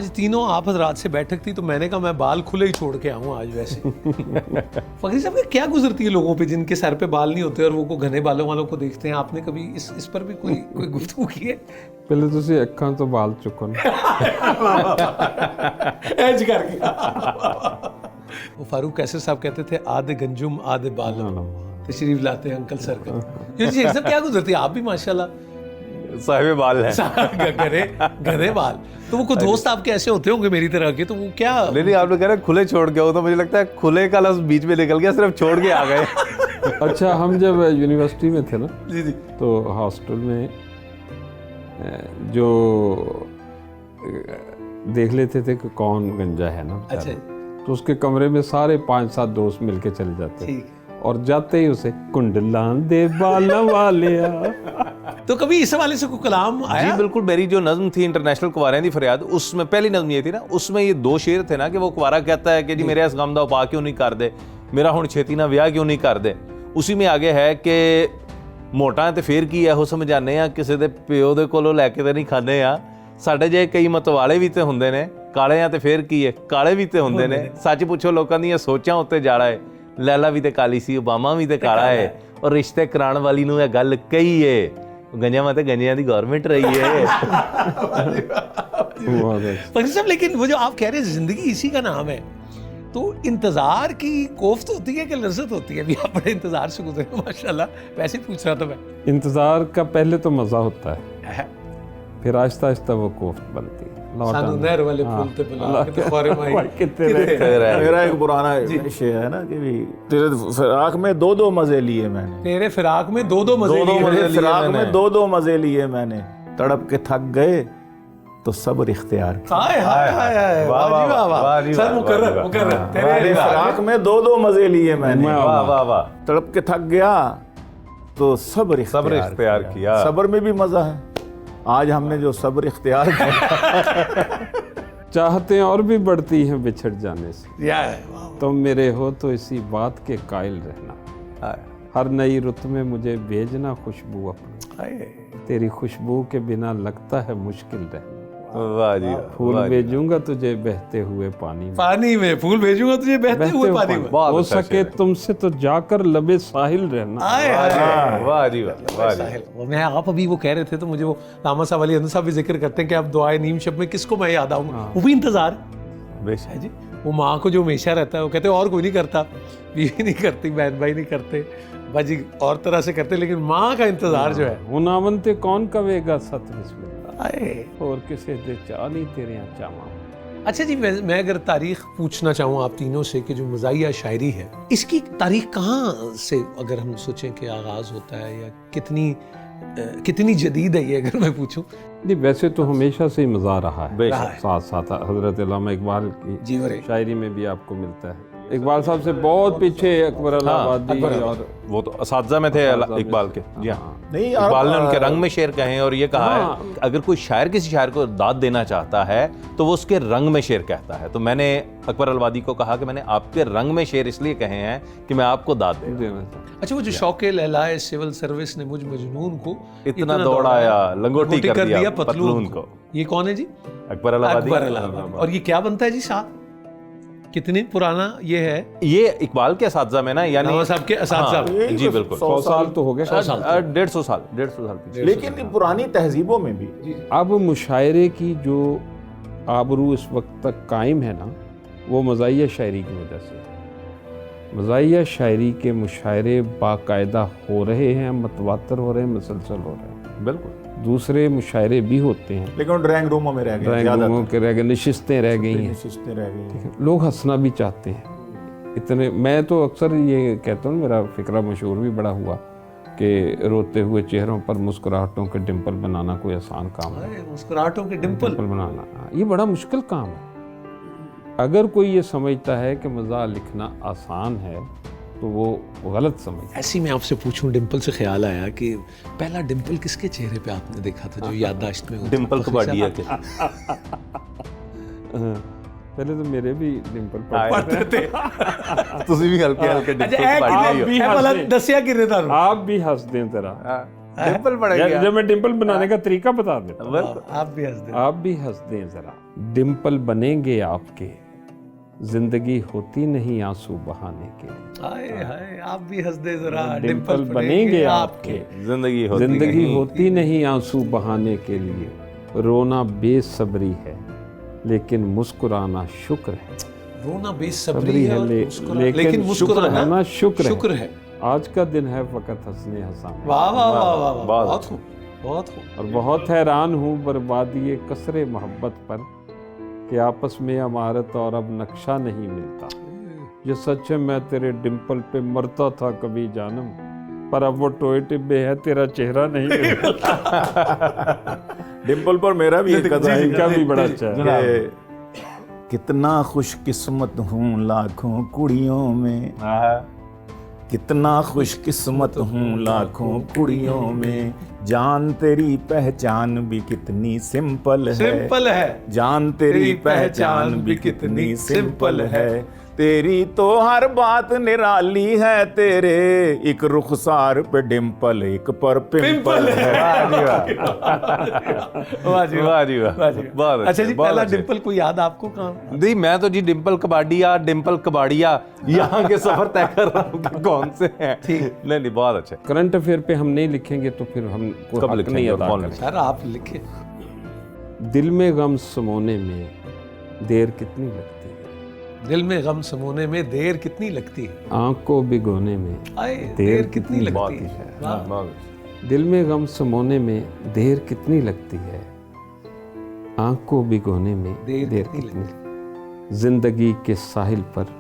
आज तीनों आप हजरात से बैठक थी तो मैंने कहा मैं बाल खुले ही छोड़ के आऊँ आज वैसे। फकीर साहब क्या गुजरती है लोगों पे जिनके सर पे बाल नहीं होते और वो को घने बालों वालों को देखते हैं, आपने कभी इस पर भी कोई गुफ्तगू की है? पहले तुसी अक्खां तो बाल चुको एज करके। वो फारूक कैसर साहब कहते थे आधे गंजुम आधे बाल तशरीफ लाते हैं अंकल सर का। शेख साहब क्या गुजरती है, आप भी माशाल्लाह साहिब बाल है, घने बाल। तो वो कोई दोस्त आपके ऐसे होते होंगे मेरी तरह के, तो वो क्या नहीं आपने कह रहे खुले छोड़ के हो, तो मुझे लगता है खुले का लफ्ज बीच में निकल गया, सिर्फ छोड़ के आ गए। अच्छा, हम जब यूनिवर्सिटी में थे ना जी जी तो हॉस्टल में जो देख लेते थे कि कौन गंजा है ना, अच्छा तो उसके कमरे में सारे 5-7 दोस्त मिलके चले जाते ठीक, और जाते ही उसे कुंडलान दे बाला वालिया। तो कभी इस हवाले से कोई कलाम आया? जी बिल्कुल, मेरी जो नज़्म थी इंटरनेशनल कुवारें दी फरियाद, उसमें पहली नज़्म ये थी ना, उसमें ये 2 शेर थे ना कि वो कुवारा कहता है कि जी मेरे इस गम दा उपा क्यों नहीं कर दे, मेरा हुण छेती ना विआह क्यों नहीं कर दे। उसी में आगे है कि मोटा है तो फिर की है, हो समझाने आ किसी दे प्यो दे कोलों लैके तो नहीं खाने आ, साडे जे कई मतवाले भी तो हुंदे ने, काले आ तो फिर की है, काले भी तो हुंदे ने, सच पुछो लोकां दी सोचां उत्ते जाड़ा है, लैला भी तो काली सी ओबामा भी तो काला है, और रिश्ते कराने वाली नूं यह गल कही है, गंजा में तो गंजियां दी गवर्नमेंट रही है। वाह। फकीर साहब लेकिन वो जो आप कह रहे हैं जिंदगी इसी का नाम है, तो इंतजार की कोफ्त होती है कि लज्जत होती है? अभी आप बड़े इंतजार से गुजरे माशाल्लाह, वैसे ही पूछ रहा था मैं। इंतजार का पहले तो मजा होता है, फिर आहिस्ता आहिस्ता वो कोफ्त बनती है। सानू नहर वाले पुल ते बुला के तो ख्वारे माई मेरा एक पुराना शेर है ना कि भी तेरे फिराक में 2-2 मजे लिए मैंने, तेरे फिराक में 2-2 मजे लिए तेरे फिराक में 2-2 मजे लिए मैंने, तड़प के थक गए तो सब्र इख्तियार किया। हाय हाय हाय, वाह जी वाह वाह, सर मुकर्रर मुकर्रर। तेरे फिराक में 2-2 मजे लिए मैंने, वाह वाह वाह, तड़प के थक गया तो सब्र इख्तियार किया। सब्र में भी मजा है। आज हमने जो सब्र इख्तियार किया, चाहते और भी बढ़ती हैं बिछड़ जाने से, या तुम मेरे हो तो इसी बात के कायल रहना, हर नई रुत में मुझे भेजना खुशबू अपनी, तेरी खुशबू के बिना लगता है मुश्किल रहना, वाह जी, फूल भेजूंगा तुझे बहते हुए पानी में, फूल भेजूंगा तुझे बहते हुए पानी में, हो सके तुमसे तो जाकर लबे साहिल रहना। वाह जी वाह जी। मैं आप अभी वो कह रहे थे तो मुझे वो लामा साहब अली साहब भी जिक्र करते हैं कि आप दुआए नीम शब में किसको मैं याद आऊँ, वो भी इंतजार बेशक जी। वो माँ को जो हमेशा रहता है, वो कहते हैं और कोई नहीं करता, बीवी नहीं करती, बहन भाई नहीं करते, बाजी और तरह से करते, लेकिन माँ का इंतजार जो है, हुनावंते कौन कवेगा सत बिस्मिल्लाह, आए। और किसे दे चा नहीं तेरे यहाँ चावा। अच्छा जी, मैं अगर तारीख पूछना चाहूँ आप तीनों से कि जो मज़ाहिया शायरी है, इसकी तारीख कहाँ से अगर हम सोचें कि आगाज़ होता है, या कितनी जदीद है ये अगर मैं पूछूं? जी वैसे तो हमेशा से ही मज़ा रहा है, बेशक। साथ साथ हज़रत अल्लामा इकबाल की जी शायरी में भी आपको मिलता है। इकबाल साहब से बहुत पीछे अकबर अलाहाबादी, और वो तो असातिज़ा में थे इकबाल के। जी हाँ, नहीं इकबाल ने उनके रंग में शेर कहे और ये कहा है अगर कोई शायर किसी शायर को दाद देना चाहता है तो वो उसके रंग में शेर कहता है। तो मैंने अकबर अलवादी को कहा कि मैंने आपके रंग में शेर इसलिए कहे हैं कि मैं आपको दाद देना चाहता। अच्छा, वो जो शौक़े लहलाए सिविल सर्विस ने मुझ मजनून को इतना दौड़ाया लंगोटी कर दिया पतलून को, ये कौन है जी? अकबर अलवादी। और ये क्या बनता है जी साहब? कितनी पुराना ये है? ये इकबाल के असातिज़ा में ना, यानी साहब के असातिज़ा। हाँ, जी बिल्कुल 100 साल तो हो गए, 150 साल पीछे। लेकिन पुरानी तहजीबों में भी अब मुशायरे की जो आबरू इस वक्त तक कायम है ना, वो मज़ाहिया शायरी की वजह से। मज़ाहिया शायरी के मुशायरे बाकायदा हो रहे हैं, मतवातर हो रहे हैं, मुसलसल हो रहे हैं। बिल्कुल दूसरे मुशायरे भी होते हैं, लेकिन ड्राइंग रूमों में रह गए, ड्राइंग रूमों के रह गए, नशिस्तें रह गई हैं, नशिस्तें रह गई। लोग हंसना भी चाहते हैं इतने। मैं तो अक्सर ये कहता हूँ, मेरा फिक्रा मशहूर भी बड़ा हुआ कि रोते हुए चेहरों पर मुस्कुराहटों के डिम्पल बनाना कोई आसान काम है। मुस्कुराहटों के डिम्पल बनाना ये बड़ा मुश्किल काम है। अगर कोई ये समझता है कि मज़ाक लिखना आसान है तो वो गलत समझ। ऐसी मैं आपसे पूछूं, डिम्पल से ख्याल आया कि पहला डिम्पल किसके चेहरे पे आपने देखा था जो याददाश्त में होता? डिम्पल कबाड़िया के। पहले तो मेरे भी डिम्पल पड़ते थे। ਤੁਸੀਂ ਵੀ ਹਲਕੇ ਹਲਕੇ ਡਿੰਪਲ आप भी वाला दसिया गिरे था, आप भी हंस दें जरा, डिंपल पड़ गया। जब मैं डिम्पल बनाने का तरीका बता देता हूँ, आप भी हंस दें। आप भी हंस दें जरा, डिम्पल बनेंगे आपके, जिंदगी होती नहीं आंसू बहाने के लिए। हाय हाय, आप भी हंस दे जरा। डिम्पल बनेंगे आपके, जिंदगी होती नहीं आंसू बहाने के लिए। रोना बेसब्री है लेकिन मुस्कुराना शुक्र है। रोना बेसब्री है लेकिन मुस्कुराना शुक्र है। आज का दिन है फकत हंसने हंसाने। वाह वाह वाह वाह, बहुत खूब, बहुत खूब। और बहुत हैरान हूँ बर्बादी कसरे मोहब्बत पर कि आपस में अमारत और अब नक्शा नहीं मिलता। ये सच है मैं तेरे डिम्पल पे मरता था कभी जानम, पर अब वो टोए टिब्बे है तेरा चेहरा नहीं मिलता। डिम्पल पर मेरा भी एक कथा है, इनका भी बड़ा अच्छा है। कि कितना खुशकिस्मत हूँ लाखों कुड़ियों में, कितना खुशकिस्मत हूँ लाखों कुड़ियों में। जान तेरी पहचान भी कितनी सिंपल है, जान तेरी पहचान भी कितनी सिंपल है। तेरी तो हर बात निराली है, तेरे एक रुखसार पे डिम्पल एक पर पिंपल है। वाह जी वाह जी वाह, बहुत अच्छा जी, बहुत पहला अच्छे। डिम्पल कोई याद आपको कहाँ? नहीं, मैं तो जी डिम्पल कबाड़िया यहाँ के सफर तय कर रहा हूँ कि कौन से हैं। नहीं नहीं, बहुत अच्छे। करंट अफेयर पे हम नहीं लिखेंगे तो फिर हम कब हक नहीं लिखेंगे और अदा कौन करेंगे। सर आप लिखे। दिल में गम समोने में देर कितनी लगती है, दिल में गम समोने में देर कितनी लगती है। आँख को भिगोने में आए, देर देर कितनी बहुत लगती अच्छे, है। वाह। बहुत अच्छे। दिल में गम समोने में देर कितनी लगती है, आँख को भिगोने में देर देर कितनी कितनी। जिंदगी के साहिल पर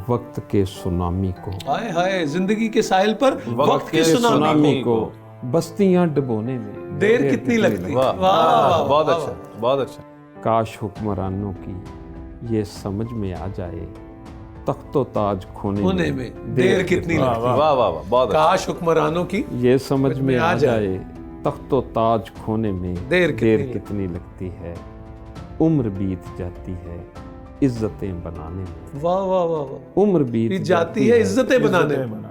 वक्त के सुनामी को, हाय हाय, जिंदगी के साहिल पर वक्त के सुनामी सुनामी को बस्तियां डुबोने में देर कितनी लगती। वाह, वाह, बहुत वाह, अच्छा, बहुत अच्छा। काश हुक्मरानों की ये समझ में आ जाए, तख्तो ताज खोने में देर कितनी लगती। वाह वाह वाह, बहुत अच्छा। काश हुक्मरानों की ये समझ में आ जाए, तख्तो ताज खोने में देर कितनी लगती है। उम्र बीत जाती है इज्जतें बनाने में, वाह वाह वाह वाह, उम्र बीत जाती है इज्जतें बनाने में,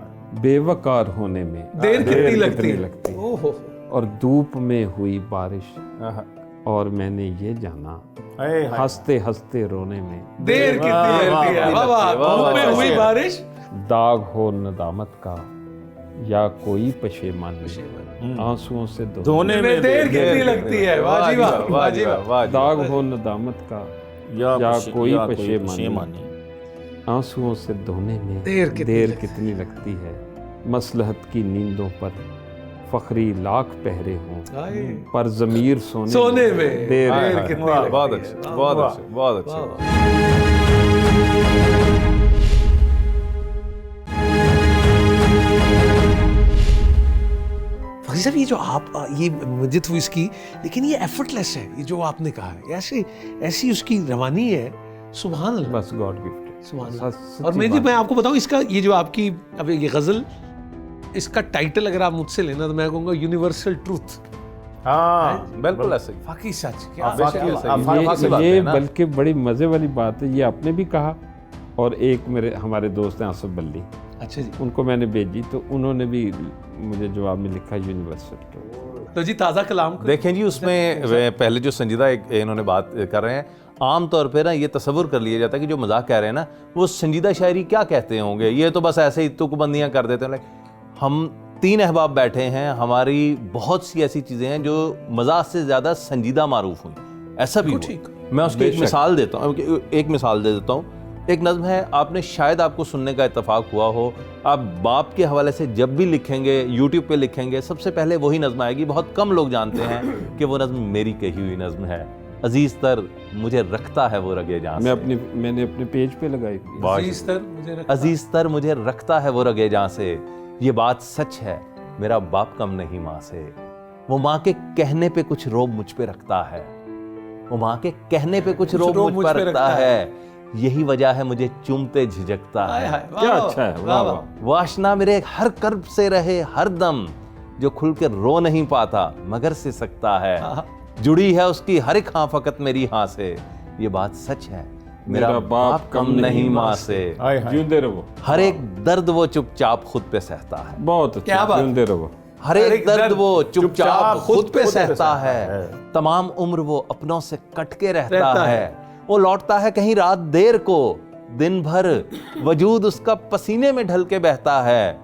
बेवकार होने में देर कितनी लगती लगती है। है। ओहो, और धूप में हुई बारिश और मैंने ये जाना, हंसते हंसते रोने में देर कितनी लगती है। वाह वाह, धूप में हुई बारिश, दाग हो नदामत का या कोई पशेमानी, आंसुओं से धोने में देर कितनी लगती है। वाह जी वाह, वाह जी वाह। दाग हो नदामत का या कोई पशेमानी, आंसुओं से धोने में देर कितनी लगती है। मसलहत की नींदों पर फखरी लाख पहरे हों, पर जमीर सोने में देर कितनी लगती है। बहुत अच्छे, बहुत अच्छे, बहुत अच्छे। फकीर साहब, ये जो आप ये मुझे तो इसकी, लेकिन ये एफर्टलेस है, ये जो आपने कहा है, ऐसी उसकी रवानी है। सुभान अल्लाह, बस गॉड गिफ्ट। सुभान अल्लाह। और मैं आपको बताऊं, इसका ये जो आपकी अब ये गजल, इसका टाइटल अगर आप मुझसे लेना तो मैं कहूँगा यूनिवर्सल ट्रूथ। हाँ बिल्कुल ऐसे। फाकी सच, क्या ये बल्कि बड़ी मजे वाली बात है। ये आपने भी कहा और एक हमारे दोस्त हैं आसिफ बल्ली, अच्छा जी, उनको मैंने भेजी तो उन्होंने भी मुझे जवाब में लिखा यूनिवर्सल ट्रूथ। तो जी ताज़ा कलाम देखें जी, उसमें पहले जो संजीदा इन्होंने बात कर रहे हैं, आम तौर पे ना ये तसव्वुर कर लिया जाता है कि जो मजाक कह रहे हैं ना, वो संजीदा शायरी क्या कहते होंगे, ये तो बस ऐसे ही तुकबंदियाँ कर देते हैं। हम 3 अहबाब बैठे हैं, हमारी बहुत सी ऐसी चीज़ें हैं जो मजाक से ज़्यादा संजीदा मारूफ हुई, ऐसा भी हुआ। मैं उसकी एक मिसाल देता हूँ, एक मिसाल दे देता हूँ। एक नज़्म है, आपने शायद आपको सुनने का इत्तेफाक हुआ हो, आप बाप के हवाले से जब भी लिखेंगे, यूट्यूब पे लिखेंगे, सबसे पहले वही नज़्म आएगी। बहुत कम लोग जानते हैं कि वो नज़्म मेरी कही हुई नज़्म है। अजीज तर मुझे रखता है वो रगे जान से। मैंने अपने पेज पे लगाई। अजीज तर मुझे रखता है वो रगे जान से, ये बात सच है मेरा बाप कम नहीं माँ से। वो माँ के कहने पे कुछ रोब मुझ पे रखता है, वो माँ के कहने पे कुछ रोब मुझ पर रखता है, यही वजह है मुझे चूमते झिझकता है। क्या अच्छा है, वाह वाह। वाशना मेरे हर कर्ब से रहे हर दम, जो खुल के रो नहीं पाता मगर से सकता है। जुड़ी है उसकी हर एक हाँ फकत मेरी हाँ से, ये बात सच है मेरा बाप कम नहीं माँ से। जिंदे रहो। हर एक दर्द वो चुपचाप खुद पे सहता है। बहुत अच्छा, जिंदे रहो। हर एक दर्द वो चुपचाप खुद पे सहता है, है। तमाम उम्र वो अपनों से कट के रहता है। वो लौटता है कहीं रात देर को, दिन भर वजूद उसका पसीने में ढल के बहता है।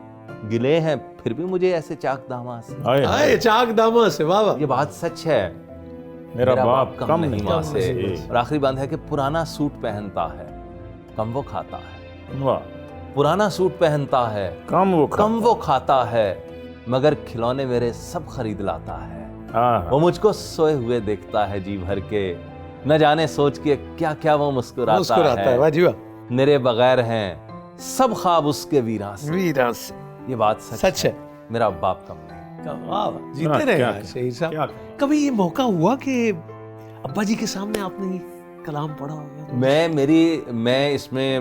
गिले हैं फिर भी मुझे ऐसे चाक दामा से। हाय हाय, आए चाक दामा से, वाह वाह। ये बात सच है, मेरा बाप कम नहीं माँ से। से। और आखिरी बात है कि पुराना सूट पहनता है, कम वो खाता है। वाह, पुराना सूट पहनता है, कम वो खाता है, मगर खिलौने मेरे सब खरीद लाता है। आहा। वो मुझको सोए हुए देखता है जी भर के, न जाने सोच के क्या क्या वो मुस्कुराता है। वाह जी वाह। मेरे बगैर हैं सब ख्वाब उसके वीरान से। वीरा से, ये बात सच है। मेरा बाप कम नहीं। वाह वाह, जीते रहे क्या- यार शहीद साहब। क्या- कभी ये मौका हुआ कि अब्बा जी के सामने आपने ये कलाम पढ़ा होगा? मैं इसमें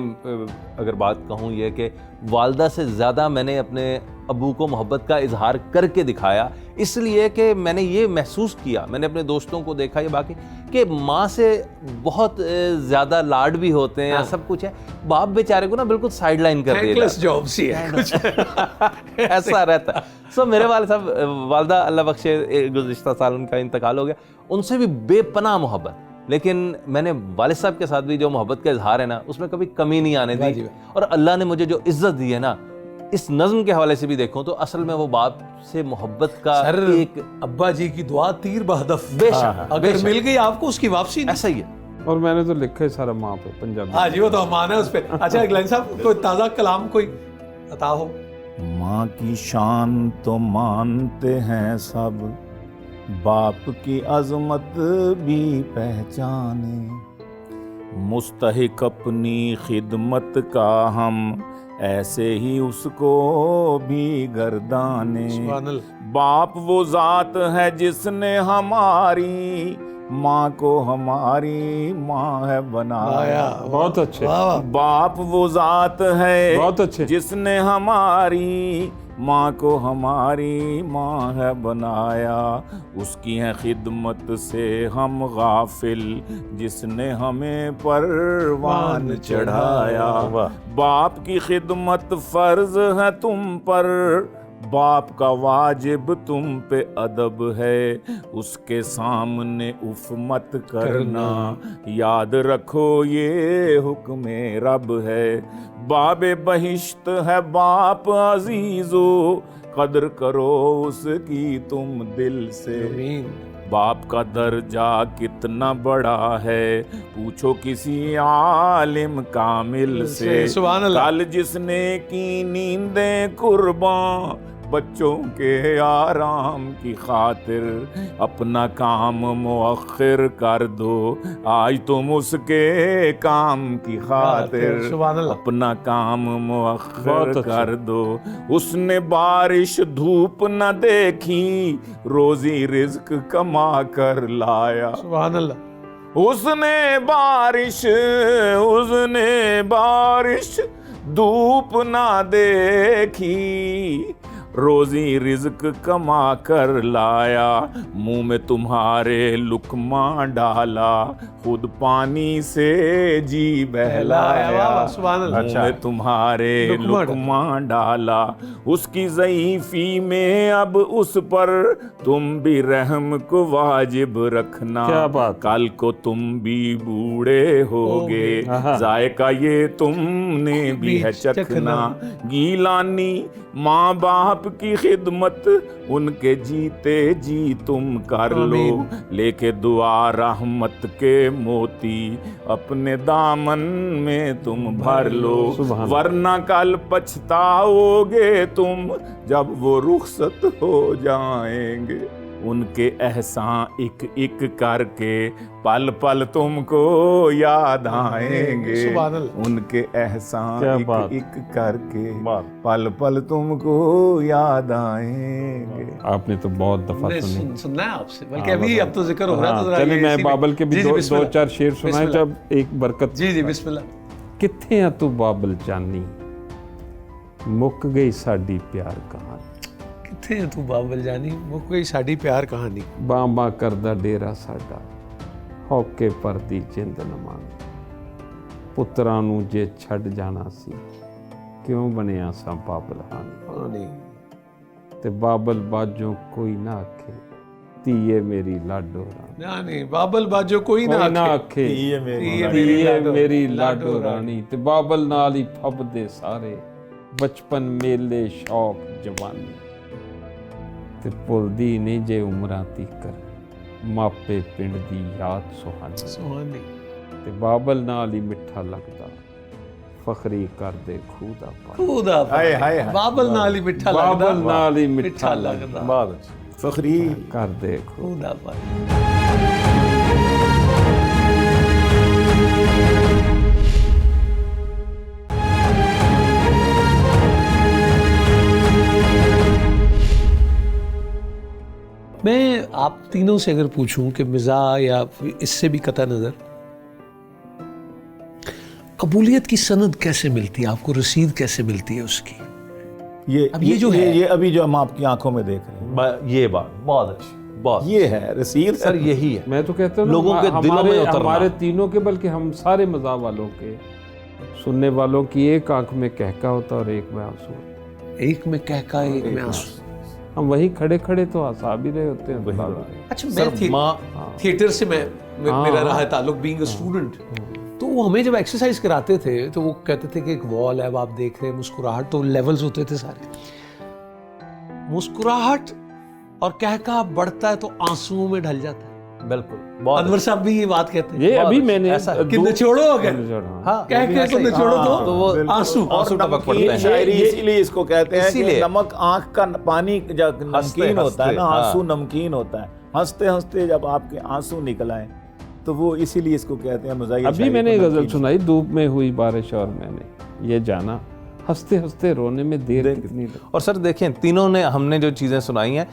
अगर बात कहूँ ये कि वालदा से ज़्यादा मैंने अपने अबू को मोहब्बत का इजहार करके दिखाया, इसलिए कि मैंने ये महसूस किया, मैंने अपने दोस्तों को देखा ये बाकी कि माँ से बहुत ज़्यादा लाड भी होते हैं, सब कुछ है, बाप बेचारे को ना बिल्कुल साइड लाइन कर दिया थैंकलेस जॉब सी है कुछ। ऐसा रहता है। सो मेरे वाले साहब, वालदा अल्लाह बख्शे, गुज़िश्ता साल उनका इंतकाल हो गया, उनसे भी बेपनाह मोहब्बत, लेकिन मैंने वालिद साहब के साथ भी जो मोहब्बत का इजहार है ना, उसमें कभी कमी नहीं आने दी। और अल्लाह ने मुझे जो इज्जत दी है ना, इस नज्म के हवाले से भी देखूं तो असल में वो बाप से मोहब्बत का सर, एक अब्बा जी की दुआ तीर बहदफ, बेशक अगर मिल गई आपको उसकी वापसी नहीं। ऐसा ही है। और मैंने तो लिखा है सारा माँ पे पंजाबी। हाँ जी, वो तो अमान है उस पे। अच्छा इकलाइन साहब, कोई ताज़ा कलाम कोई अता हो? माँ की शान तो मानते हैं सब, बाप की अजमत भी पहचाने, मुस्तहिक अपनी खिदमत का हम ऐसे ही उसको भी गर्दाने। सुभान अल्लाह। बाप वो जात है जिसने हमारी माँ को हमारी माँ है बनाया। बहुत अच्छे, वाह वाह। बाप वो जात है बहुत अच्छे। जिसने हमारी माँ को हमारी माँ है बनाया, उसकी है खिदमत से हम गाफिल, जिसने हमें परवान चढ़ाया। बाप की खिदमत फर्ज है तुम पर, बाप का वाजिब तुम पे अदब है, उसके सामने उफ मत करना, याद रखो ये हुक्म रब है। बाबे बहिश्त है बाप अजीजो, कदर करो उसकी तुम दिल से। बाप का दर्जा कितना बड़ा है, पूछो किसी आलिम कामिल से। सुभान अल्लाह। कल जिसने की नींदें कुर्बान, बच्चों के आराम की खातिर अपना काम मुअख्खिर कर दो, आज तुम उसके काम की खातिर सुभान अल्लाह। अपना काम मुअख्खिर बहुत अच्छा। कर दो। उसने बारिश धूप न देखी, रोजी रिज्क कमा कर लाया। सुभान अल्लाह। उसने बारिश धूप ना देखी, रोजी रिज्क कमा कर लाया। मुंह में तुम्हारे लुकमा डाला, खुद पानी से जी बहलाया। सुभान अल्लाह। मुंह में तुम्हारे लुकमा डाला, उसकी ज़ईफ़ी में अब उस पर तुम भी रहम को वाजिब रखना। क्या बात। कल को तुम भी बूढ़े होगे, जायका ये तुमने भी है चखना। गीलानी माँ बाप की खिदमत उनके जीते जी तुम कर लो, लेके दुआ रहमत के मोती अपने दामन में तुम भर लो, वरना कल पछताओगे तुम जब वो रुखसत हो जाएंगे। उनके एहसान एक एक करके पल पल तुमको याद आएंगे। उनके एहसान एक एक करके पल पल तुमको याद आएंगे। आपने तो बहुत दफा सुनी। सुनना है आपसे, बल्कि अभी अब तो जिक्र हो रहा है, तो जरा चलिए ये मैं इसी में- बाबल के भी जी, जी, दो बिस्मिल्लाह। चार शेर सुनाए जब एक बरकत। जी जी बिस्मिल्लाह। किथे आ तू बाबल जानी, मुक गई साडी प्यार कहानी। किथे है तू बाबल जानी, मुक गई साडी प्यार कहानी। बां बां करदा डेरा साडा, हौके परदी जिंद न मानी। पुत्रां नूं जे छड़ जाना सी, क्यों बनिया सा बाबल हानी। ते बाबल बाजो कोई ना आखे धीए मेरी लाडो रानी। ना नहीं बाबल बाजो कोई ना आखे ये मेरी धीए मेरी लाडो रानी ते बाबल नाल ही फबदे सारे बचपन मेले शौक जवानी ते भुलदी नहीं जे उमरां तीकर मापे पिंड दी याद सुहानी सुहानी ते बाबल नाल ही मिठा लगदा फखरी कर दे खूदा पा खुदा हाय हाय हाय। बाबल नाल ही मिठा लगदा बाबल नाल ही मिठा मिठा लगदा बहुत अच्छा। फखरी कर दे खूदा। खुदा पर मैं आप तीनों से अगर पूछूं कि मिज़ाह या इससे भी कतई नज़र कबूलियत की सनद कैसे मिलती है, आपको रसीद कैसे मिलती है उसकी? ये अब ये जो है- ये अभी जो हम आपकी आंखों में देख रहे हैं ये बात बहुत अच्छी, बहुत ये है रसीद सर, यही है। मैं तो कहता हूँ लोगों के दिलों में उतरना। हमारे तीनों के बल्कि हम सारे मज़ा वालों के सुनने वालों की एक आंख में कहका होता और एक में आंसू होता। एक में कहका एक में आंसू। हम वहीं खड़े खड़े तो हंसा भी रहे होते हैं वही बार बात। बार। अच्छा सर, मैं माँ थिएटर से मेरा रहा है ताल्लुक बीइंग अ स्टूडेंट, तो वो हमें जब एक्सरसाइज कराते थे तो वो कहते थे कि एक वॉल है, अब आप देख रहे हैं मुस्कुराहट, तो लेवल्स होते थे सारे, मुस्कुराहट और कहका बढ़ता है तो आंसुओं में ढल जाता है। बिल्कुल बहुत अनवर साहब भी ये बात कहते हैं ये बहुत अभी अच्छा, मैंने ऐसा कि निचोड़ो अगर हाँ। हाँ, कह वो भी के ऐसा को ही। निचोड़ो हाँ, तो वो तो आंसू आंसू टपक पड़ते नमकीन हैं। शायरी इसीलिए इसको कहते हैं कि इसीलिए। नमक आंख का पानी जब नमकीन होता है ना, हाँ। आंसू नमकीन होता है, हंसते हंसते जब आपके आंसू निकल आए तो वो इसीलिए इसको कहते हैं मज़ाहिया अभी शायरी मैंने को गजल नमकीन। सुनाई, धूप में हुई बारिश और मैंने ये जाना हंसते हंसते रोने में देर कितनी लगी। और सर देखें, तीनों ने हमने जो चीज़ें सुनाई हैं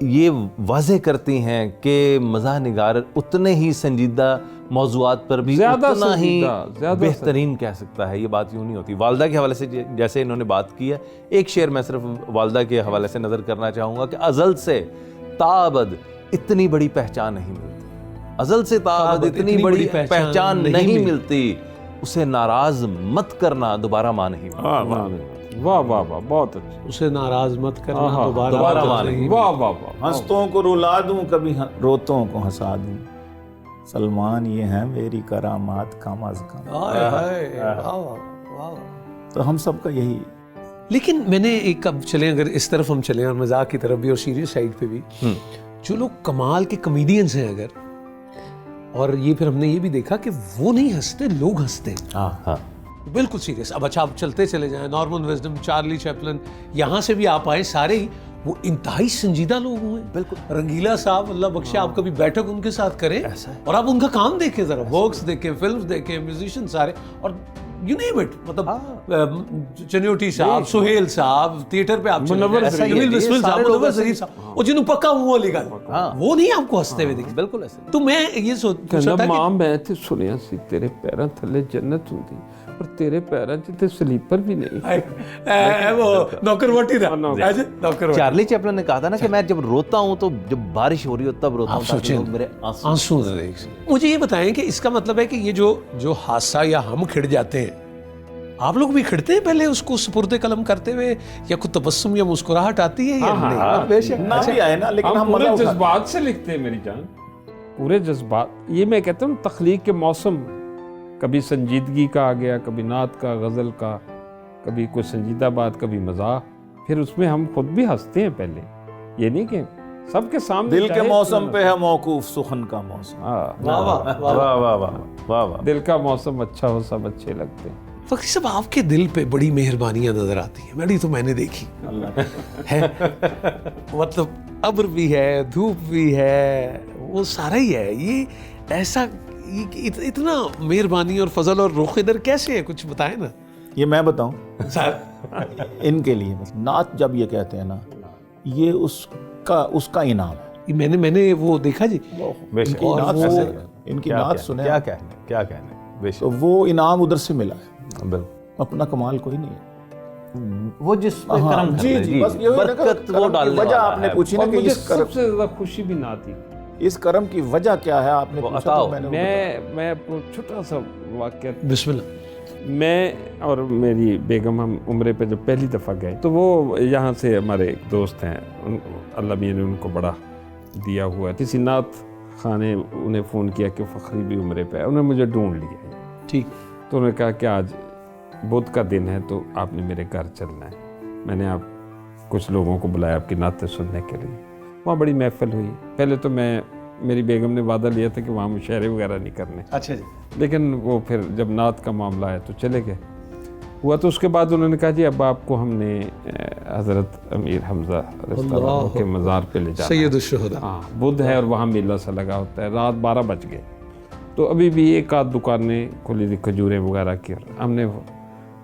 ये वाज़े करती हैं कि मज़ाह निगार उतने ही संजीदा मौज़ूआत पर भी ज़्यादा उतना ही संजीदा, ज़्यादा बेहतरीन कह सकता है। ये बात यूँ नहीं होती। वालदा के हवाले से जैसे इन्होंने बात की है, एक शेर मैं सिर्फ वालदा के हवाले से नज़र करना चाहूँगा कि अज़ल से ताअबद इतनी बड़ी पहचान नहीं मिलती, अज़ल से ताअबद इतनी बड़ी पहचान नहीं मिलती, उसे नाराज़ मत करना दोबारा माँ नहीं मिलती। वाह वाह वाह, बहुत अच्छा। उसे नाराज मत करना, हाँ, दोबारा मत माने। नहीं। वाह वाह वाह, हंसतों को रुला दूं कभी रोतों को हंसा दूं, सलमान ये है मेरी करामात कम अज कम। हाय हाय, वाह वाह वाह। तो हम सबका यही लेकिन मैंने एक, अब चलें अगर इस तरफ हम चलें और मजाक की तरफ भी और सीरियस साइड पे भी, जो लोग कमाल के कॉमेडियंस हैं अगर, और ये फिर हमने ये भी देखा कि वो नहीं हंसते, लोग हंसते हैं हाँ हाँ, बिल्कुल सीरियस। अब अच्छा आप चलते चले जाएं, नॉर्मन विजडम, चार्ली चैपलिन, यहाँ से भी आप आए, सारे ही वो इंतहाई संजीदा लोग हुए। बिल्कुल रंगीला साहब, अल्लाह बख्शे, आप कभी बैठक उनके साथ करें और आप उनका काम देखें, जरा वर्क्स देखें, फिल्म्स देखें, म्यूजिशियन सारे, और यू नेम इट, मतलब चनियोटी साहब, सुहेल साहब, थिएटर पे आप मुनव्वर चले ज़रीफ, जाएं, जमील बिस्मिल साहब, सारे लोग मुनव्वर ऐसे ज़रीफ साहब, और जिन्होंने पक्का मुंह वाली गाल, वो नहीं आपको हंसते हुए दिखे। बिल्कुल ऐसे। तो मैं ये सोचता कहना था मां मैं ते सुनिया सी तेरे पैरां थल्ले जन्नत हुंदी, पर तेरे पैरां 'ਚ ते स्लीपर भी नहीं। कि वो नौकरवटी था, ऐसे नौकरवटी। चार्ली चैपलिन ने कहा था ना कि मैं जब रोता हूँ तो जब बारिश हो रही हो तब रोता आप हूँ, ताकि सोचें, लोग मेरे आंसू। आंसू न देख। मुझे ये बताएं कि इसका मतलब है कि ये जो हादसा या हम खिड़ जाते हैं, आप लोग भी खिड़ते हैं पहले उसको सुपुर्दे कलम करते हुए, या कुछ तबस्सुम या मुस्कुराहट आती है या नहीं? हाँ, बेशक। ना भी आए ना, लेकिन हम हम पूरे मजा उठा- जज्बात से लिखते हैं मेरी जान, पूरे जज्बात। ये मैं कहता हूँ तख्लीक के मौसम, कभी संजीदगी का आ गया, कभी नात का, गज़ल का, कभी कोई संजीदा बात, कभी मज़ाक, फिर उसमें हम खुद भी हंसते हैं पहले। ये नहीं कि सबके सामने दिल के चाहे मौसम पे है मौकूफ सुखन का मौसम। हाँ, वाह वाह वाह। वाह वाह वाह वाह वाह। दिल का मौसम अच्छा हो, सब अच्छे लगते हैं। फकीर साहब, आपके दिल पे बड़ी मेहरबानियां नजर आती हैं, बड़ी तो मैंने देखी है। मतलब अब्र भी है, धूप भी है, वो सारा ही है। ये ऐसा इतना मेहरबानी और फजल और रुख इधर कैसे है, कुछ बताएं ना ये मैं बताऊं सर। इनके लिए, बस नात जब ये कहते हैं ना, ये उसका इनाम है। ये मैंने वो देखा जी, बेशक। इनकी और नात वो- ऐसे है, इनकी क्या नात कहने, सुने क्या आप, कहने, क्या कहने। बेशक। तो वो इनाम उधर से मिला है, बिल्कुल। अपना कमाल कोई नहीं है। वो जिस पे हाँ, करम जी कर ले, जी, बस ये बरकत वो डालने वजह वाला आपने है। पूछी ना और कि मुझे इस कर्म, सबसे ज्यादा खुशी भी ना थी। इस कर्म की वजह क्या है आपने वो पूछा, अताओ। तो मैंने वो बताया। मैं आपको छोटा सा वाक्य, बिस्मिल्लाह। मैं और मेरी बेगम हम उम्रे पे जब पहली दफ़ा गए तो वो यहाँ से हमारे एक दोस्त हैं, अल्लाह मियां ने उनको बड़ा दिया हुआ है, किसी नात खां ने उन्हें फ़ोन किया कि फ़खरी भी उम्रे पे है, उन्होंने मुझे ढूंढ लिया। ठीक। तो उन्होंने कहा कि आज बुध का दिन है तो आपने मेरे घर चलना है। मैंने आप कुछ लोगों को बुलाया आपकी नातें सुनने के लिए। वहाँ बड़ी महफिल हुई। पहले तो मेरी बेगम ने वादा लिया था कि वहाँ मुशायरे वगैरह नहीं करने। अच्छा जी। लेकिन वो फिर जब नात का मामला आया तो चले गए। हुआ तो उसके बाद उन्होंने कहा जी अब आपको हमने हज़रत अमीर हमज़ा रज़ियल्लाहु के मज़ार पे ले जाना है। सैयद शुहदा। हाँ, बुध है और वहाँ मेला सा लगा होता है। रात 12 बज गए तो अभी भी एक आध दुकानें खुली थी खजूरें वगैरह की, और हमने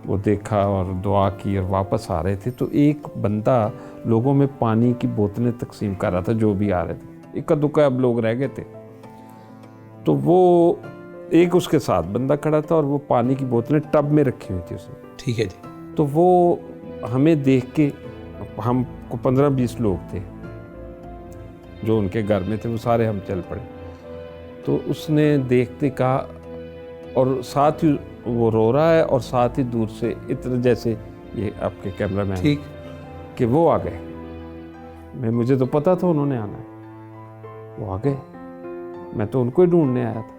वो देखा और दुआ की और वापस आ रहे थे तो एक बंदा लोगों में पानी की बोतलें तकसीम कर रहा था, जो भी आ रहे थे। इक्का दुक्का अब लोग रह गए थे तो वो एक उसके साथ बंदा खड़ा था और वो पानी की बोतलें टब में रखी हुई थी उसने। ठीक है जी। तो वो हमें देख के, हमको 15-20 लोग थे जो उनके घर में थे, वो सारे हम चल पड़े। तो उसने देखते कहा, और साथ ही वो रो रहा है और साथ ही दूर से इतना जैसे ये आपके कैमरा मैन ठीक कि वो आ गए। मुझे तो पता था उन्होंने आना है, वो आ गए। मैं तो उनको ही ढूंढने आया था।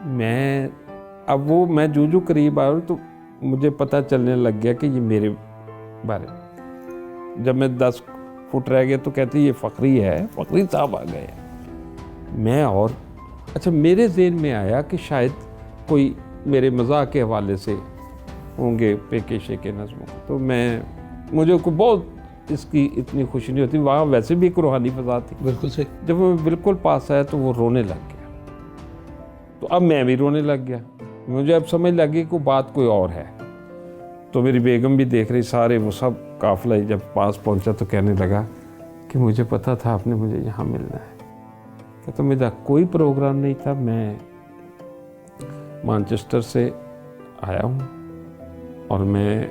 मैं जूझू करीब आया तो मुझे पता चलने लग गया कि ये मेरे बारे में। जब मैं 10 फुट रह गया तो कहते ये फ़खरी है, फ़खरी साहब आ गए। मैं और अच्छा मेरे ज़हन में आया कि शायद कोई मेरे मज़ाक के हवाले से होंगे पेके शेके नज़मों। तो मुझे को बहुत इसकी इतनी खुशी नहीं होती। वहाँ वैसे भी एक रूहानी फ़ज़ा थी। बिल्कुल सही। जब मैं बिल्कुल पास आया तो वो रोने लग गया। तो अब मैं भी रोने लग गया। मुझे अब समझ लगी कि बात कोई और है। तो मेरी बेगम भी देख रही, सारे वो सब काफ़िला जब पास पहुंचा तो कहने लगा कि मुझे पता था आपने मुझे यहाँ मिलना है। तो मेरा कोई प्रोग्राम नहीं था, मैं मैनचेस्टर से आया हूँ और मैं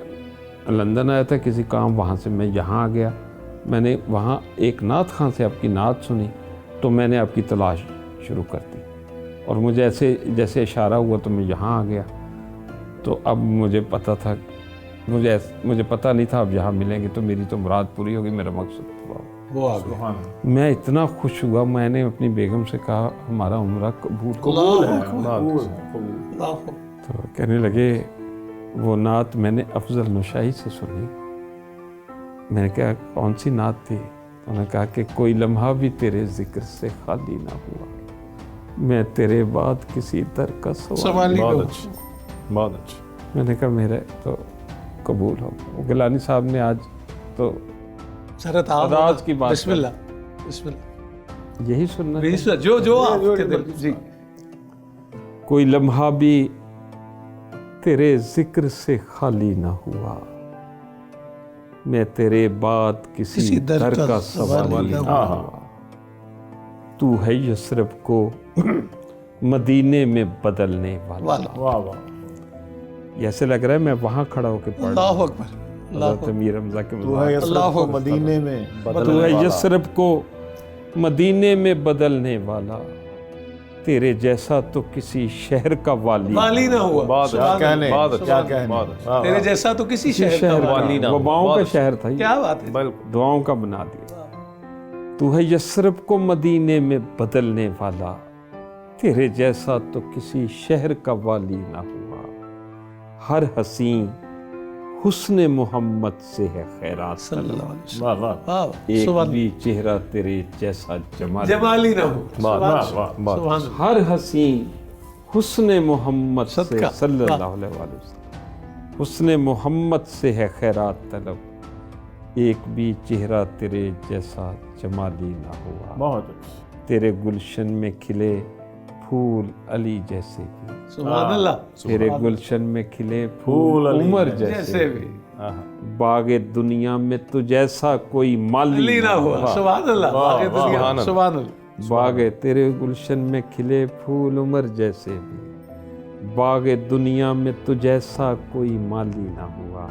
लंदन आया था किसी काम, वहाँ से मैं यहाँ आ गया। मैंने वहाँ एक नात खां से आपकी नात सुनी तो मैंने आपकी तलाश शुरू कर दी, और मुझे ऐसे जैसे इशारा हुआ तो मैं यहाँ आ गया। तो अब मुझे पता था, मुझे पता नहीं था अब यहाँ मिलेंगे, तो मेरी तो मुराद पूरी होगी, मेरा मकसद पूरा होगा। वो आ गया। मैं इतना खुश हुआ, मैंने अपनी बेगम से कहा हमारा उम्रा कबूल तो कहने लगे वो नात मैंने अफजल नशाई से सुनी। मैंने कहा कौन सी नात थी? उन्होंने कहा कि कोई लम्हा भी तेरे जिक्र से खाली ना हुआ, मैं तेरे बाद किसी दर का सवाल। बहुत अच्छा। मैंने कहा मेरे तो कबूल हो। गिलानी साहब ने आज तो आवाज की बात बिस्मिल्लाह बिस्मिल्लाह यही सुनना बिस्मिल्लाह जो आपके दिल जी। कोई लम्हा भी तेरे जिक्र से खाली ना हुआ, मैं तेरे बाद किसी दर का सवाल ना हुआ। तू है यस्रब को मदीने में बदलने वाला। वाह वाह। ऐसे लग रहा है मैं वहां खड़ा होकर पढ़ रहा हूं। अल्लाहु अकबर। हज़रत अमीर हमज़ा के तू है यस्रब को मदीने में तू है यस्रब को मदीने में बदलने वाला, तेरे जैसा तो किसी शहर का वाली ना हुआ। बहुत अच्छा कहने, बहुत अच्छा, बहुत अच्छा। तेरे जैसा तो किसी शहर का वाली ना, दुआओं का शहर था, क्या बात है, दुआओं का बना दिया। तू है यस्रब को मदीने में बदलने वाला, तेरे जैसा तो किसी शहर का वाली ना हुआ। हर हसीन हुस्न मोहम्मद से है खैरात सल्लल्लाहु अलैहि वसल्लम। वाह वाह वाह, एक सुभान भी चेहरा तेरे जैसा जमाली ना हो। जमाली। हर हसीन हुस्न मोहम्मद से सदका। सल्लल्लाहु अलैहि वसल्लम, हुस्न मोहम्मद से है खैरात तलब, एक भी चेहरा तेरे जैसा जमाली ना हुआ। बहुत अच्छा। तेरे गुलशन में खिले फूल अली जैसे भी, सुभान अल्लाह। तेरे गुलशन में खिले फूल उमर जैसे भी, बागे दुनिया में तो जैसा कोई माली ना हुआ। सुभान अल्लाह। बागे दुनिया, सुभान अल्लाह। बागे तेरे गुलशन में खिले फूल उमर जैसे भी, बागे दुनिया में तो जैसा कोई माली ना हुआ,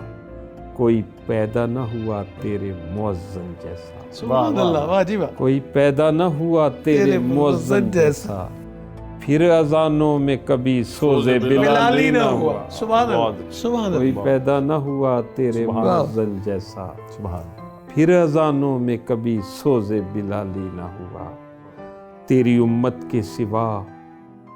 कोई पैदा न हुआ तेरे मुअज्जन जैसा। सुभान अल्लाह। वाह जी वाह। कोई पैदा न हुआ तेरे मुअज्जन जैसा, फिर अजानों में कभी सोजे बिलाली ना हुआ, सुभान अल्लाह, सुभान कोई अल्लाह। पैदा न हुआ तेरे मंज़िल जैसा, फिर अजानों में कभी सोजे बिलाली ना हुआ, तेरी उम्मत के सिवा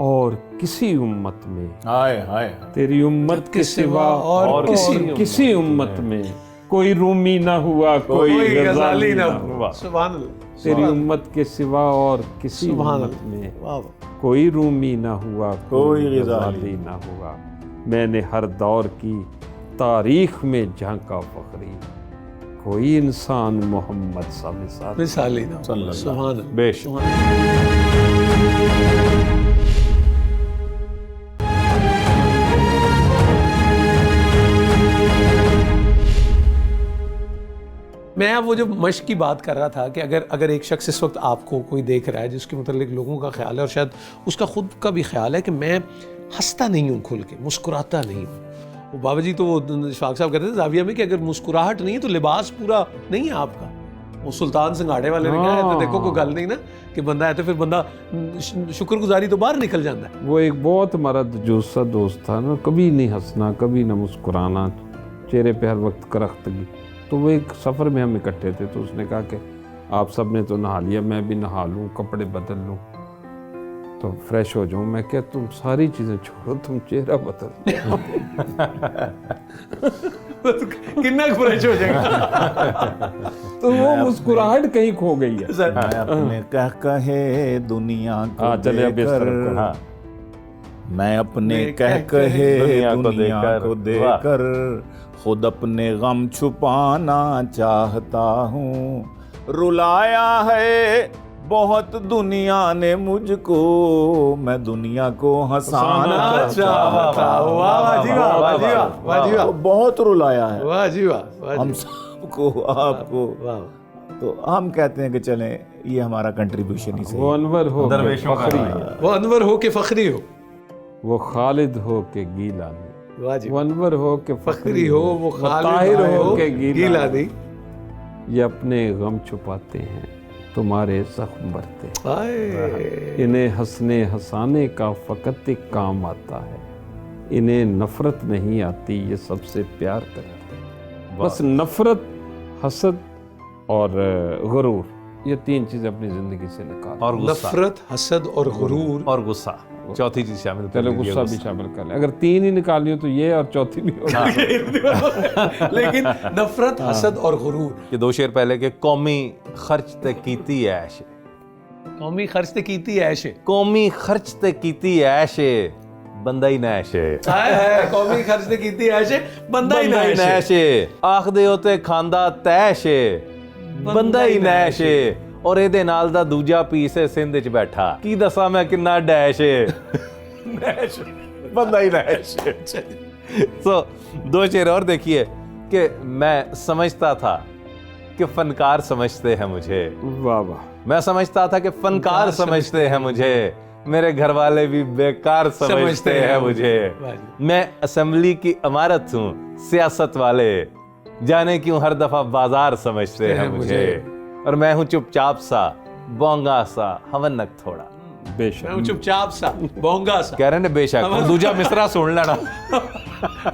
और किसी उम्मत में, हाय हाय तेरी उम्मत के सिवा और किसी उम्मत में कोई रूमी ना हुआ, कोई गजाली ना हुआ, सुभान अल्लाह, तेरी उम्मत के सिवा और किसी सुभान उम्मत में वाह वाह। कोई रूमी ना हुआ, कोई कोई गजाली गजाली ना हुआ। मैंने हर दौर की तारीख में झांका फखरी, कोई इंसान मोहम्मद सा मिसाल। मिसाली ना हो। सुभान अल्लाह, बेशक। सुभान अल्लाह। मैं अब वो जो मश्क की बात कर रहा था कि अगर एक शख्स इस वक्त आपको कोई देख रहा है जिसके मतलब लोगों का ख्याल है और शायद उसका खुद का भी ख्याल है कि मैं हंसता नहीं हूँ, खुल के मुस्कुराता नहीं हूँ। वो बाबा जी तो वो शाख साहब कहते थे जाविया में कि अगर मुस्कुराहट नहीं है तो लिबास पूरा नहीं है आपका। वो सुल्तान सिंगाड़े वाले ने कहा है तो देखो कोई गल नहीं ना कि बंदा है तो फिर बंदा शुक्रगुजारी तो बाहर निकल जाता है। वो एक बहुत हमारा जोसा दोस्त था ना, कभी नहीं हंसना, कभी ना मुस्कुराना, चेहरे पे हर वक्त करख्तगी। तो वो एक सफ़र में हम इकट्ठे थे तो उसने कहा कि आप सब ने तो नहा लिया, मैं भी नहा लूँ, कपड़े बदल लूँ तो फ्रेश हो जाऊँ। मैं क्या तुम सारी चीज़ें छोड़ो, तुम चेहरा बदल कितना फ्रेश हो जाएगा। तो वो मुस्कुराहट कहीं खो गई है। मैं अपने कहे दुनिया को चले अब इस तरफ को। हाँ, मैं अपने कहे दुनिया को देकर खुद अपने गम छुपाना चाहता हूँ। रुलाया है बहुत दुनिया ने मुझको, मैं दुनिया को हंसाना चाहता हूँ। वाह जी वाह, वाह जी वाह, वाह जी वाह, बहुत रुलाया है वाह जी वाह, वाह जी हम सबको, आपको। वाह। तो हम कहते हैं कि चलें ये हमारा कंट्रीब्यूशन ही सही। वो अनवर हो के दरवेशों का फखरी, वो अनवर हो के फखरी हो, वो खालिद हो के गीलानी, वाह जी, वो अनवर हो के फखरी हो, वो ताहिर खालिद हो हो के गीलानी। गीलानी। ये अपने गम छुपाते हैं, तुम्हारे जख्म भरते हैं, हाय, इन्हें हंसने हंसाने का फ़कत एक काम आता है, इन्हें नफरत नहीं आती, ये सबसे प्यार करते हैं। बस नफरत, हसद और गुरूर, ये तीन चीज़ें अपनी ज़िंदगी से निकाल। और गुस्सा, नफरत, हसद और गुरूर। और गुस्सा चौथी चीज शामिल कर चलो लीजिए, गुस्सा भी शामिल कर लें, अगर तीन ही निकाली हो तो ये और चौथी भी हो। लेकिन नफरत, हसद और गुरूर। ये दो शेर पहले के कौमी खर्च ते कीती ऐश, कौमी खर्च ते कीती ऐश, कौमी खर्च ते कीती ऐश, बंदा ही नैश है कौमी खर्च ते कीती ऐश, बंदा ही नैश, नैश आखदे होते खांदा तैश, बंदा ही नैश। और ਇਹਦੇ ਨਾਲ ਦਾ ਦੂਜਾ ਪੀਸ ਹੈ ਸਿੰਧ ਵਿੱਚ ਬੈਠਾ, ਕੀ ਦੱਸਾਂ ਮੈਂ ਕਿੰਨਾ ਡੈਸ਼ नैश, बंदा ही नैश। तो दो शेर और देखिए कि मैं समझता था कि फनकार समझते हैं मुझे, वाह वाह, मैं समझता था कि फनकार समझते हैं मुझे, मेरे घर वाले भी बेकार समझते हैं मुझे, मैं असेंबली की इमारत हूँ, सियासत वाले जाने क्यों हर दफा बाजार समझते हैं मुझे, और मैं हूँ चुपचाप सा, बोंगा सा, हवनक थोड़ा। बेशक, मैं चुपचाप सा, बोंगा सा, कह रहे ने बेशक, और दूजा मिसरा सुन लेना।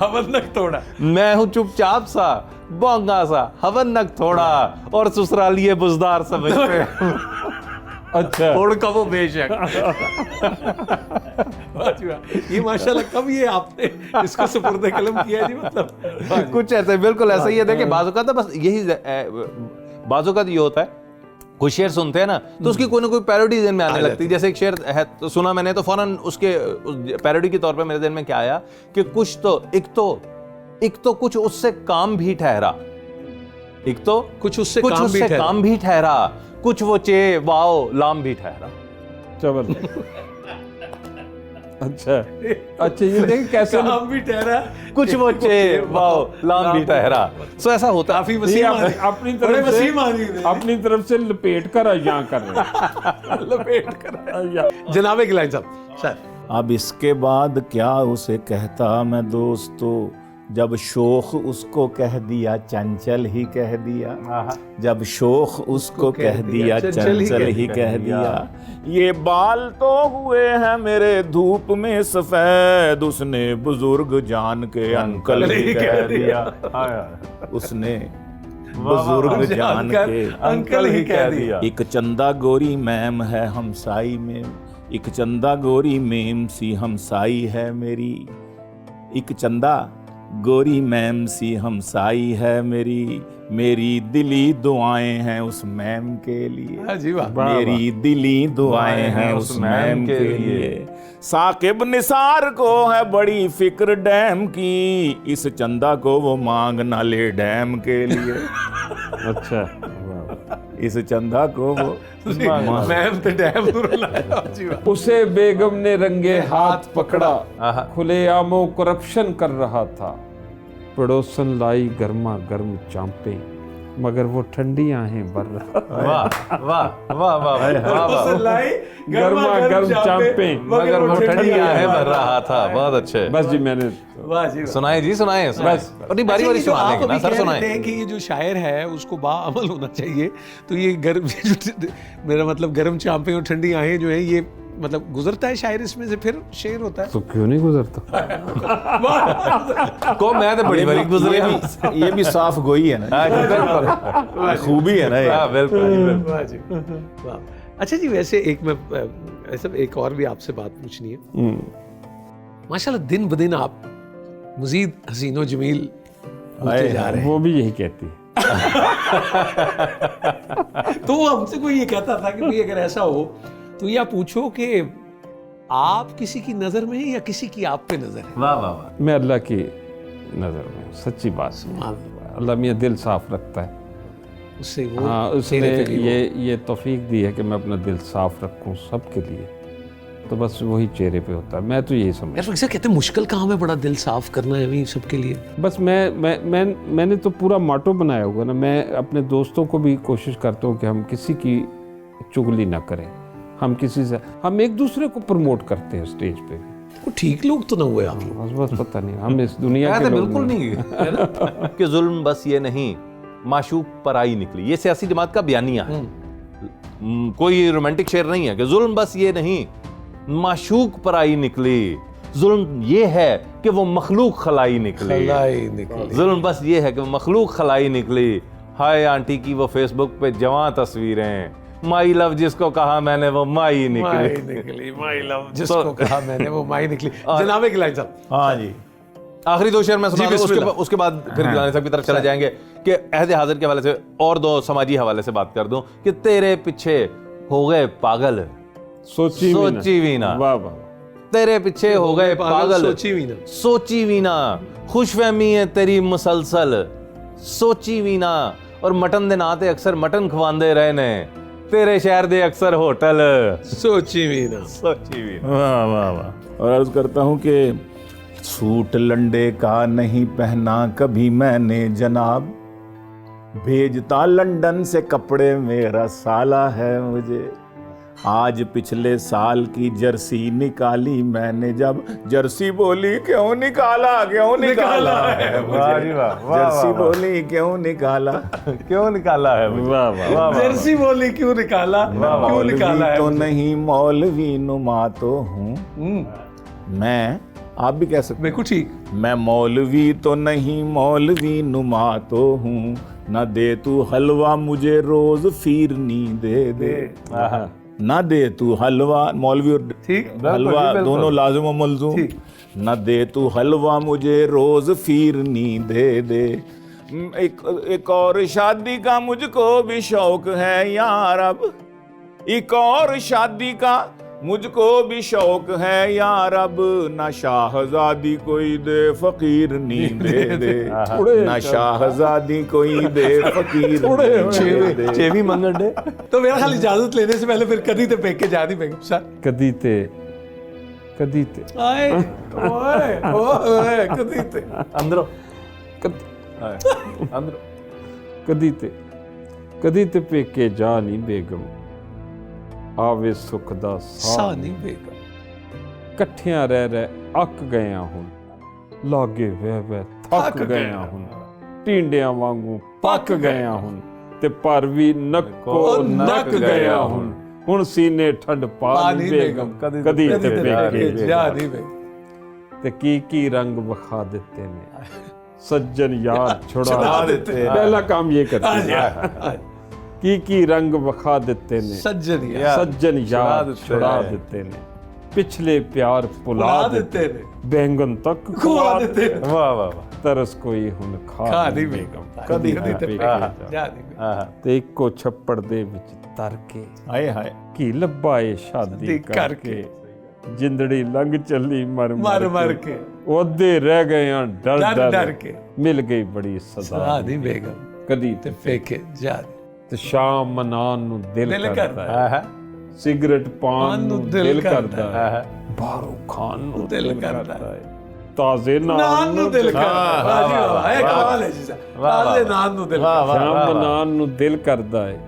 हवनक थोड़ा, मैं हूँ चुपचाप सा, बोंगा सा, हवनक थोड़ा, और ससुरालिये बुजदार समझते हैं। अच्छा, और कबो बेशक। ये माशाल्लाह कब ये आपने इसको सुपुर्द कलम किया जी, मतलब कुछ ऐसे, बिल्कुल ऐसा ही है। देखिए बाजू का बस यही बाजू का ये होता है, कुछ शेर सुनते हैं ना तो उसकी कोई ना कोई पैरोडी ज़हन में आने लगती है। जैसे एक शेर है तो सुना मैंने तो फौरन उसके पैरोडी के तौर पे मेरे ज़हन में क्या आया कि कुछ तो एक तो कुछ उससे काम भी ठहरा, एक तो कुछ उससे काम भी ठहरा, कुछ वो चे वाओ लाम भी ठहरा। जबरदस्त। अच्छा अच्छा, ये देखिए कैसे काम भी ठहरा, कुछ वो चे वाओ लाम भी ठहरा। सो ऐसा होता काफी वसीम अपनी तरफ से लपेट कर यहाँ कर रहे हैं। लपेट कर जनाब गिलानी साहब सर। अब इसके बाद क्या उसे कहता मैं दोस्तों, जब शोख उसको कह दिया चंचल ही कह दिया, जब शोख उसको कह दिया चंचल ही कह दिया। ये बाल तो हुए हैं मेरे धूप में सफेद, उसने बुजुर्ग जान के अंकल ही कह दिया। उसने बुजुर्ग जान के अंकल ही कह दिया। एक चंदा गोरी मैम है हमसाई में, एक चंदा गोरी मेम सी हमसाई है मेरी, एक चंदा गोरी मैम सी हमसाई है मेरी, मेरी दिली दुआएं हैं उस मैम के लिए, जी वाह। मेरी दिली दुआएं हैं उस मैम के लिए। साकिब निसार को है बड़ी फिक्र डैम की, इस चंदा को वो मांग ना ले डैम के लिए। अच्छा, इस चंदा को वो मैम तो डैम जी वाह। उसे बेगम ने रंगे हाथ पकड़ा, खुले आमों करप्शन कर रहा था, पड़ोसन लाई गर्मा गर्म चांपे, मगर वो ठंडी आहें भर रहा। वाह वाह वाह वाह वाह, गर्मा गर्म चांपे, मगर वो ठंडी आहें भर रहा था। बहुत अच्छे। बस जी मैंने वाह जी वाह। सुनाए जी, सुनाए बस। और नहीं, बारी बारी अच्छा, ये जो सुना आप देंगे ना अभी सर, कह सुनाए। रहे थे कि ये जो शायर है उसको बाअमल होना चाहिए, तो ये गर्म मेरा मतलब गर्म चांपे और ठंडी आहें जो है ये मतलब गुजरता है शायर इसमें से, फिर शेर होता है। तो क्यों नहीं गुजरता? को मैं तो बड़ी बारी गुजरे। ये भी साफ गोई है ना, बिल्कुल खूबी है ना ये। हाँ, बिल्कुल। वाह जी वाह। अच्छा जी, वैसे एक मैं ऐसा एक और भी आपसे बात पूछनी है। माशाल्लाह दिन ब दिन आप मजीद हसीनो जमील होते जा रहे हैं। वो भी यही कहती है। तो वो हमसे कोई ये कहता था कि भाई अगर ऐसा हो तो या पूछो कि आप किसी की नजर में हैं या किसी की आप पे नजर है। वाह वाह वाह। मैं अल्लाह की नज़र में हूँ, सच्ची बात है। अल्लाह मियाँ दिल साफ रखता है। उससे वो हाँ, उसने चेहरे पे भी वो- ये तौफीक दी है कि मैं अपना दिल साफ रखूँ सबके लिए, तो बस वही चेहरे पे होता है। मैं तो यही समझ, यार वैसे कहते हैं मुश्किल काम है बड़ा दिल साफ करना है अभी सबके लिए। बस मैंने तो पूरा माटो बनाया हुआ ना। मैं अपने दोस्तों को भी कोशिश करता हूँ कि हम किसी की चुगली ना करें, हम किसी से, हम एक दूसरे को प्रमोट करते हैं स्टेज पे भी। वो ठीक लोग तो ना हुए आप। बस पता नहीं, हम इस दुनिया के लोग बिल्कुल नहीं है ना कि जुल्म बस ये नहीं, माशूक पर आई निकली। ये सियासी जमात का बयानिया है, कोई रोमांटिक शेर नहीं है कि जुल्म बस ये नहीं, माशूक पर आई निकली। जुल्म ये है कि वो मखलूक खलाई निकली। जुल्म बस ये है कि वो मखलूक खलाई निकली। हाय आंटी की वो फेसबुक पे जवां तस्वीरें, माई लव जिसको कहा मैंने वो माई निकली। माई लव जिसको कहा मैंने वो माई निकली। जनाबे गिलानी साहब। हाँ जी, आखिरी दो शेर मैं सुना दूं, बिस्मिल्लाह। उसके बाद फिर गिलानी साहब की तरफ चले जाएंगे कि अहद हाजिर के हवाले से और दो समाजी हवाले से बात कर दूं कि तेरे पीछे हो गए पागल, सोची भी ना। वाह वाह। तेरे पीछे हो गए पागल, सोची भी ना। खुशफहमी है तेरी मुसलसल, सोची भी ना। और मटन दे नाते अक्सर मटन खवांदे रहे ने, तेरे शहर दे अक्सर होटल, सोची भी ना। वाह वाह वाह। और अर्ज करता हूँ कि सूट लंडे का नहीं पहना कभी मैंने जनाब, भेजता लंदन से कपड़े मेरा साला है मुझे। आज पिछले साल की जर्सी निकाली मैंने, जब जर्सी बोली क्यों निकाला है मुझे। जर्सी बोली क्यों निकाला है मुझे। वाह वाह। जर्सी बोली क्यों निकाला, क्यों निकाला है तो मुझे? नहीं मौलवी नुमा तो हूँ मैं, आप भी कह सकते बिल्कुल ठीक। मैं मौलवी तो नहीं मौलवी नुमा तो हूँ, न दे तू हलवा मुझे रोज फिरनी दे न दे तू हलवा, मौलवी और ठीक, हलवा दोनों लाजिम और मलजूम। न दे तू हलवा मुझे रोज फिरनी दे। एक और शादी का मुझको भी शौक है यार, अब एक और शादी का मुझको भी शौक है यार, अब ना शाहजादी कोई दे फकीर नी दे ना शाहजादी कोई दे फकीर दे। छेवी मंगन डे। तो मेरा ख्याल इजाजत लेने से पहले फिर कदी ते पेके जानी पेगी सर। कदी ते आए ओए ओए कदी ते अंदरो कदी ते पेके जा नहीं बेगम, आवे सुख दा सानी बेगम। कट्ठियां रह रह अक गया हूं, लागे वह ਥੱਕ ਗਿਆ ਹੁਣ, ਟੀਂਡਿਆਂ ਵਾਂਗੂ ਪੱਕ ਗਿਆ ਹੁਣ, ਤੇ ਪਰ ਵੀ ਨੱਕੋ ਨੱਕ ਗਿਆ ਹੁਣ ਸੀਨੇ ਠੰਡ ਪਾ ਨੀ ਬੇਗਮ, ਕਦੀ ਤੇ ਪੇਕੇ ਜਾ ਨਹੀਂ ਬਈ। ਤੇ ਕੀ ਰੰਗ ਵਿਖਾ ਦਿੱਤੇ ਨੇ ਸੱਜਣ ਯਾਰ ਛੁੜਾ ਦਿੱਤੇ। ਪਹਿਲਾ ਕੰਮ ਇਹ ਕਰਤੇ हैं ਕੀ ਰੰਗ ਵਿਖਾ ਦਿੱਤੇ ਨੇ ਸੱਜਣ ਯਾਰ ਛੁੜਾ ਦਿੱਤੇ ਨੇ, ਪਿਛਲੇ ਪਿਆਰ ਭੁਲਾ ਦਿੱਤੇ ਨੇ, ਬੈਂਗਨ ਤੱਕ ਖਵਾ ਦਿੱਤੇ। ਵਾਹ ਵਾਹ ਤਰਸ ਕੋਈ ਹੁਣ ਖਾ ਨਹੀਂ ਬੇਗਮ, ਕਦੀ ਤੇ ਪੇਕੇ ਜਾ। ਤੇ ਇੱਕੋ ਛੱਪੜ ਦੇ ਵਿੱਚ ਤਰ ਕੇ ਹਾਏ ਹਾਏ ਕੀ ਲੱਭਾਏ ਸ਼ਾਦੀ ਕਰਕੇ, ਜਿੰਦੜੀ ਲੰਘ ਚੱਲੀ ਮਰ ਕੇ, ਉਹਦੇ ਰਹਿ ਗਏ ਆ ਡਰ ਕੇ, ਮਿਲ ਗਈ ਬੜੀ ਸਦਾ ਨਹੀਂ ਬੇਗਮ, ਕਦੀ ਤੇ ਫੇਕੇ ਜਾ। ਤੇ ਸ਼ਾਮ ਮਨਾਉਣ ਨੂੰ ਦਿਲ ਕਰਦਾ ਹੈ, ਸਿਗਰਟ ਪਾਣ ਨੂੰ ਦਿਲ ਕਰਦਾ ਹੈ, ਬਾਹਰੋਂ ਖਾਣ ਨੂੰ ਦਿਲ ਕਰਦਾ ਹੈ, ਤਾਜ਼ੇ ਨਾਨ ਨੂੰ ਦਿਲ ਕਰਦਾ ਹੈ, ਤਾਜ਼ੇ ਨਾਨ ਨੂੰ ਦਿਲ ਕਰਦਾ ਹੈ, ਸ਼ਾਮ ਮਨਾਉਣ ਨੂੰ ਦਿਲ ਕਰਦਾ ਹੈ,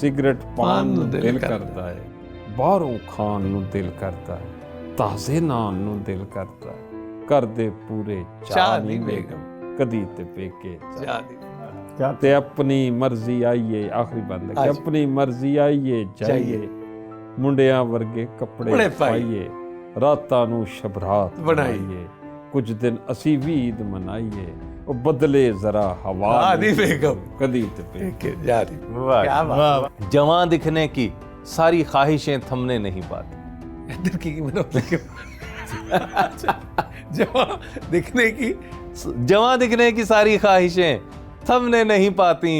ਸਿਗਰਟ ਪਾਣ ਨੂੰ ਦਿਲ ਕਰਦਾ ਹੈ, ਬਾਹਰੋਂ ਖਾਣ ਨੂੰ ਦਿਲ ਕਰਦਾ ਹੈ, ਤਾਜ਼ੇ ਨਾਨ ਨੂੰ ਦਿਲ ਕਰਦਾ ਹੈ, ਕਰਦੇ ਪੂਰੇ ਚਾਹ ਨਹੀਂ ਬੇਗਮ, ਕਦੀ ਤੇ ਪੇਕੇ ਜਾ। ਤੇ ਆਪਣੀ ਮਰਜ਼ੀ ਆਈਏ, ਆਖਰੀ ਬੰਦ ਹੈ ਕਿ ਆਪਣੀ ਮਰਜ਼ੀ ਆਈਏ ਜਾਈਏ, ਮੁੰਡਿਆਂ ਵਰਗੇ ਕੱਪੜੇ ਪਾਈਏ, ਰਾਤਾਂ ਨੂੰ ਸ਼ਬਰਾਤ ਬਣਾਈਏ, ਕੁਝ ਦਿਨ ਅਸੀਂ ਵੀ ਈਦ ਮਨਾਈਏ, ਉਹ ਬਦਲੇ ਜ਼ਰਾ ਹਵਾ ਨਹੀਂ ਬੇਗਮ, ਕਦੀ ਤੇ ਪੇਕੇ ਜਾ। क्या बात। जवां दिखने की सारी ख्वाहिशें थमने नहीं पाती। इधर की मतलब जवां दिखने की सारी ख्वाहिशें थमने नहीं पाती,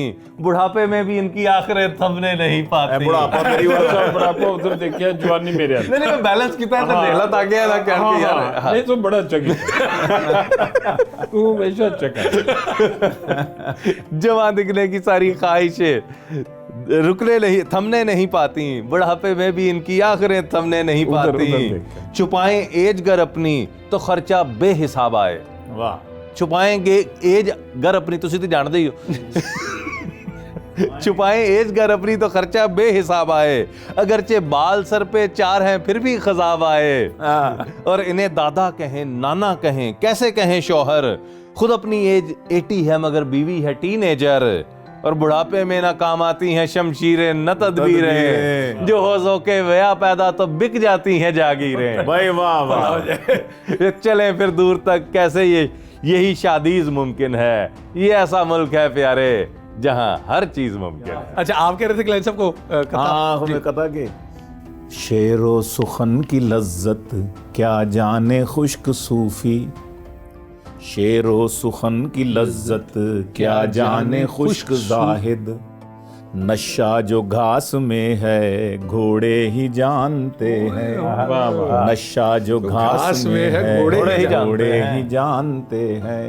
बुढ़ापे में भी इनकी आखिरें थमने नहीं पाती। बुढ़ापा मेरी बुढ़ापा उधर देखिया, जवानी मेरे हाथ। नहीं मैं बैलेंस किया था, देहला ताकि है ना कहने की यार। नहीं तो बड़ा चंगा तू हमेशा चंगा। जवां दिखने की सारी ख्वाहिशें रुकने नहीं, थमने नहीं पाती, बुढ़ापे में भी इनकी आखिरें थमने नहीं पाती, छुपाएं एज गर अपनी तो खर्चा बेहिसाब आए। वाह। छुपाएंगे एज गर अपनी, तुसी तो जानते ही हो। छुपाएं एज गर अपनी तो खर्चा बेहिसाब आए, अगरचे बाल सर पे 4 हैं फिर भी खजाब आए, और इन्हें दादा कहें नाना कहें कैसे कहें शौहर, खुद अपनी एज 80 है मगर बीवी है टीनेजर, और बुढ़ापे में ना काम आती हैं शमशीरें न तदबीरें, जो हो के वया पैदा तो बिक जाती हैं जागीरें। भाई वाह वाह। चलें फिर दूर तक कैसे यही शादीज मुमकिन है, ये ऐसा मुल्क है प्यारे जहां हर चीज मुमकिन है। अच्छा, आप कह रहे थे क्लाइंट साहब को हाँ हमें कथा के शेरो सुखन की लज्जत क्या जाने खुश्क सूफी, शेरो सुखन की लज्जत क्या जाने खुश्क जाहिद, नशा जो घास में है घोड़े ही जानते हैं, नशा जो घास में है घोड़े ही जानते हैं,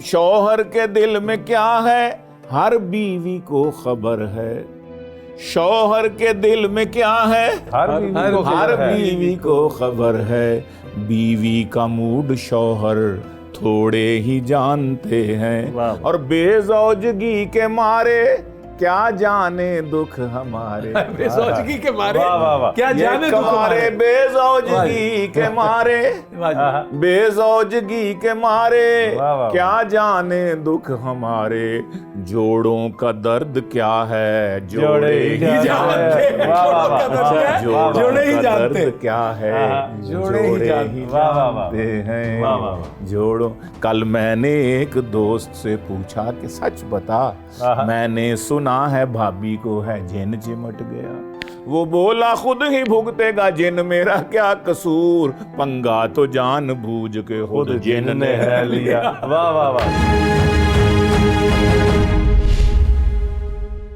शौहर के दिल में क्या है हर बीवी को खबर है, शौहर के दिल में क्या है हर बीवी को खबर है, बीवी का मूड शौहर थोड़े ही जानते हैं, और बेजौजगी के मारे क्या जाने दुख हमारे, बेजौजगी के मारे क्या जाने दुख हमारे, बेजौजगी के मारे, बेजौजगी के मारे क्या जाने दुख हमारे, जोड़ों का दर्द क्या है जोड़े ही जानते, जोड़े ही जानते क्या है जोड़े ही जानते हैं, जोड़ों। कल मैंने एक दोस्त से पूछा कि सच बता, मैंने सुना है भाभी को है जिन चिमट गया, वो बोला खुद ही भुगतेगा जिन, मेरा क्या कसूर, पंगा तो जान बूझ के खुद जिन ने है लिया। वाह वाह वाह।